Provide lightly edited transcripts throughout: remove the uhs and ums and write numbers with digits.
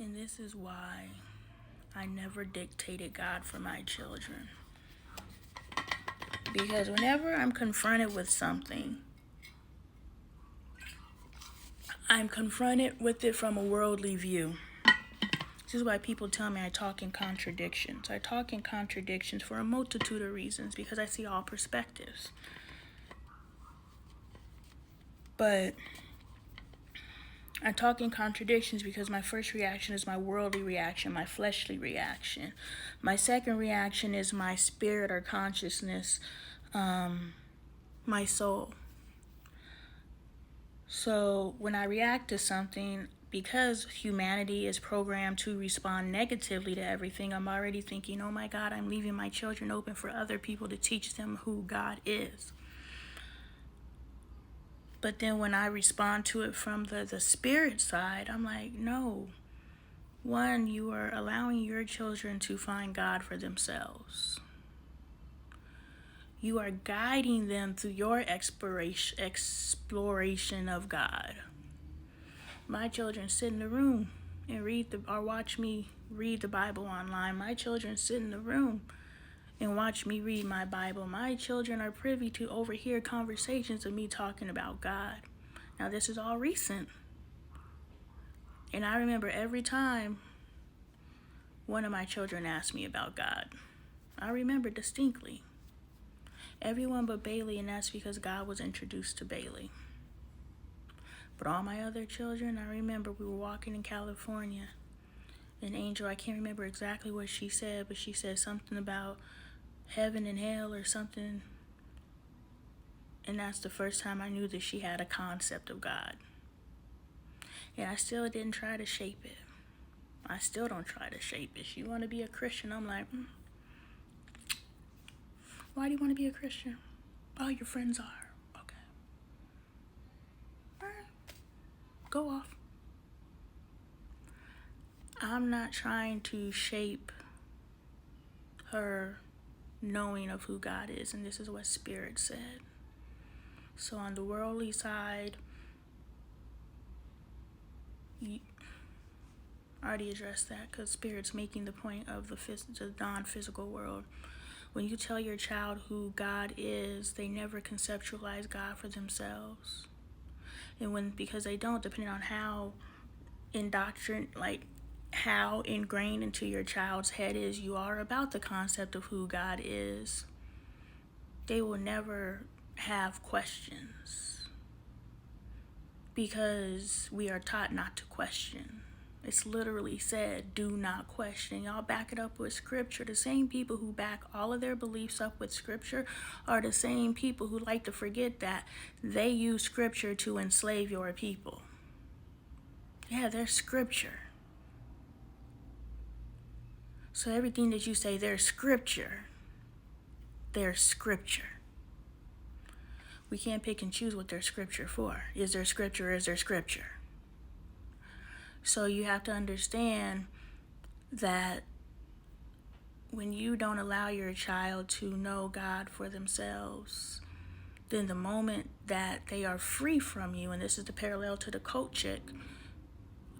And this is why I never dictated God for my children. Because whenever I'm confronted with something, I'm confronted with it from a worldly view. This is why people tell me I talk in contradictions. I talk in contradictions for a multitude of reasons because I see all perspectives. But I talk in contradictions because my first reaction is my worldly reaction, my fleshly reaction. My second reaction is my spirit or consciousness, my soul. So when I react to something, because humanity is programmed to respond negatively to everything, I'm already thinking, oh my God, I'm leaving my children open for other people to teach them who God is. But then when I respond to it from the spirit side, I'm like, no. One, you are allowing your children to find God for themselves. You are guiding them through your exploration of God. My children sit in the room and watch me read the Bible online. My children sit in the room and watch me read my Bible. My children are privy to overhear conversations of me talking about God. Now, this is all recent. And I remember every time one of my children asked me about God. I remember distinctly. Everyone but Bailey, and that's because God was introduced to Bailey. But all my other children, I remember we were walking in California. And Angel, I can't remember exactly what she said, but she said something about heaven and hell or something. And that's the first time I knew that she had a concept of God. And I still didn't try to shape it. I still don't try to shape it. You want to be a Christian? I'm like, why do you want to be a Christian? Oh, your friends are. Okay. All right. Go off. I'm not trying to shape her knowing of who God is, and this is what Spirit said. So on the worldly side, I already addressed that because Spirit's making the point of the non-physical world. When you tell your child who God is, they never conceptualize God for themselves. And because they don't, depending on how how ingrained into your child's head is you are about the concept of who God is, they will never have questions because we are taught not to question. It's literally said, do not question. Y'all back it up with scripture. The same people who back all of their beliefs up with scripture are the same people who like to forget that they use scripture to enslave your people. Yeah, there's scripture. So everything that you say, there's scripture. There's scripture. We can't pick and choose what there's scripture for. Is there scripture or is there scripture? So you have to understand that when you don't allow your child to know God for themselves, then the moment that they are free from you, and this is the parallel to the coat chick,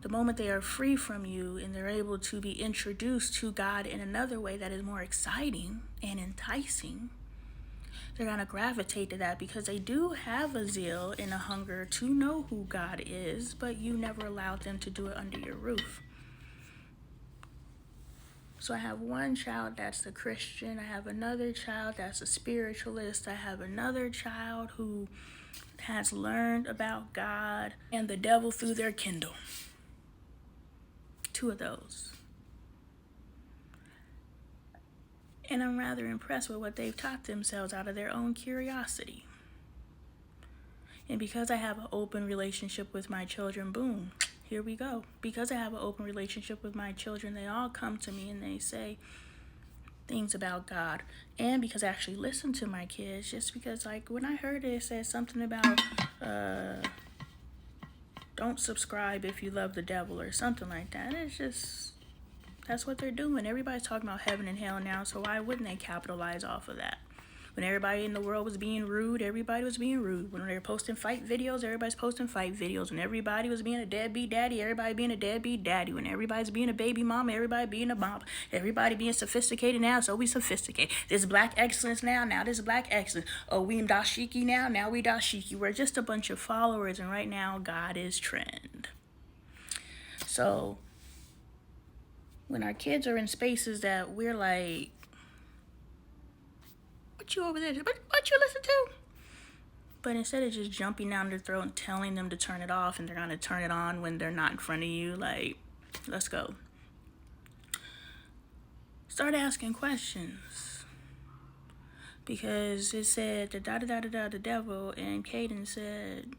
the moment they are free from you and they're able to be introduced to God in another way that is more exciting and enticing, they're going to gravitate to that because they do have a zeal and a hunger to know who God is, but you never allowed them to do it under your roof. So I have one child that's a Christian. I have another child that's a spiritualist. I have another child who has learned about God and the devil through their Kindle. 2 of those. And I'm rather impressed with what they've taught themselves out of their own curiosity. And because I have an open relationship with my children, boom, here we go. Because I have an open relationship with my children, they all come to me and they say things about God. And because I actually listen to my kids, just because like when I heard it said something about don't subscribe if you love the devil or something like that. It's just, that's what they're doing. Everybody's talking about heaven and hell now, so why wouldn't they capitalize off of that? When everybody in the world was being rude, everybody was being rude. When they were posting fight videos, everybody's posting fight videos. When everybody was being a deadbeat daddy, everybody being a deadbeat daddy. When everybody's being a baby mama, everybody being a mama. Everybody being sophisticated now, so we sophisticated. This black excellence now this black excellence. Oh, we dashiki now we dashiki. We're just a bunch of followers, and right now God is trend. So when our kids are in spaces that we're like, what you over there? What you listen to? But instead of just jumping down their throat and telling them to turn it off, and they're gonna turn it on when they're not in front of you, like, let's go. Start asking questions. Because it said the devil, and Cayden said,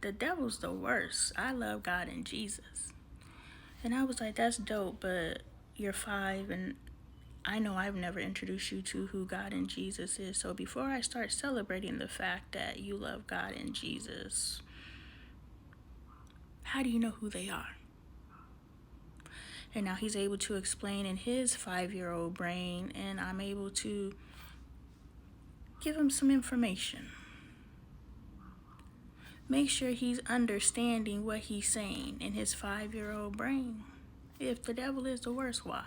the devil's the worst. I love God and Jesus. And I was like, that's dope, but you're 5, and I know I've never introduced you to who God and Jesus is. So before I start celebrating the fact that you love God and Jesus, how do you know who they are? And now he's able to explain in his 5-year-old brain, and I'm able to give him some information. Make sure he's understanding what he's saying in his 5-year-old brain. If the devil is the worst, why?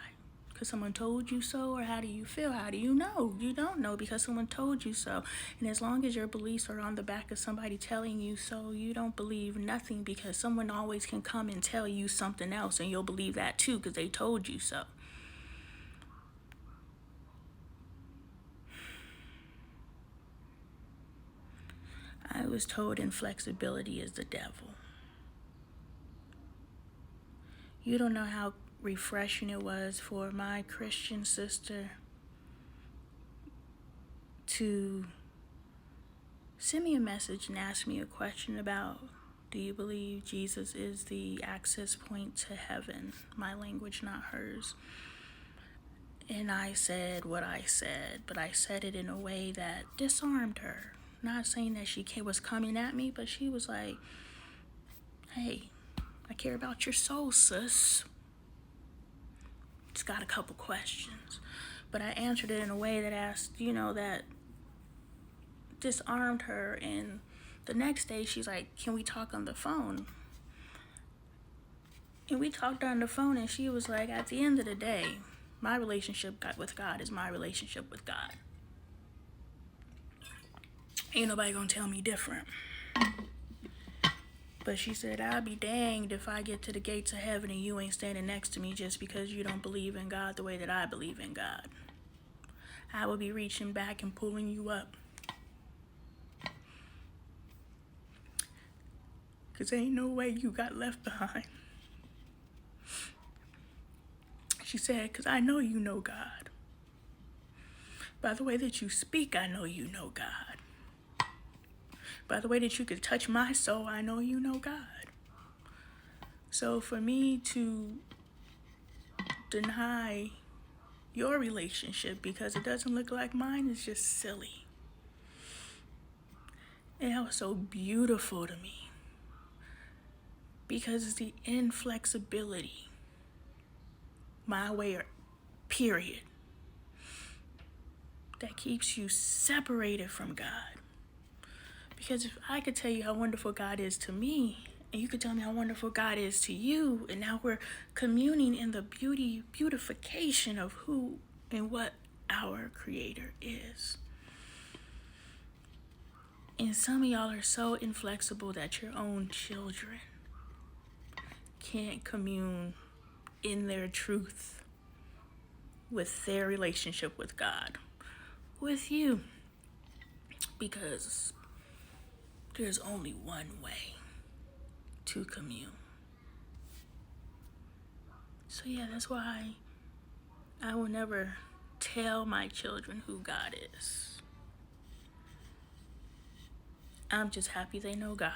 Because someone told you so? Or how do you feel? How do you know? You don't know because someone told you so. And as long as your beliefs are on the back of somebody telling you so, you don't believe nothing, because someone always can come and tell you something else and you'll believe that too because they told you so. I was told inflexibility is the devil. You don't know how refreshing it was for my Christian sister to send me a message and ask me a question about, do you believe Jesus is the access point to heaven? My language, not hers. And I said what I said, but I said it in a way that disarmed her. Not saying that she was coming at me, but she was like, hey, I care about your soul, sis. Just got a couple questions. But I answered it in a way that asked, that disarmed her. And the next day she's like, can we talk on the phone? And we talked on the phone, and she was like, at the end of the day, my relationship with God is my relationship with God. Ain't nobody gonna tell me different. But she said, I'll be danged if I get to the gates of heaven and you ain't standing next to me just because you don't believe in God the way that I believe in God. I will be reaching back and pulling you up. Because ain't no way you got left behind. She said, because I know you know God. By the way that you speak, I know you know God. By the way that you could touch my soul, I know you know God. So for me to deny your relationship because it doesn't look like mine is just silly. And that was so beautiful to me. Because it's the inflexibility, my way or period, that keeps you separated from God. Because if I could tell you how wonderful God is to me, and you could tell me how wonderful God is to you, and now we're communing in the beautification of who and what our Creator is. And some of y'all are so inflexible that your own children can't commune in their truth with their relationship with God, with you, because there's only one way to commune. So yeah, that's why I will never tell my children who God is. I'm just happy they know God.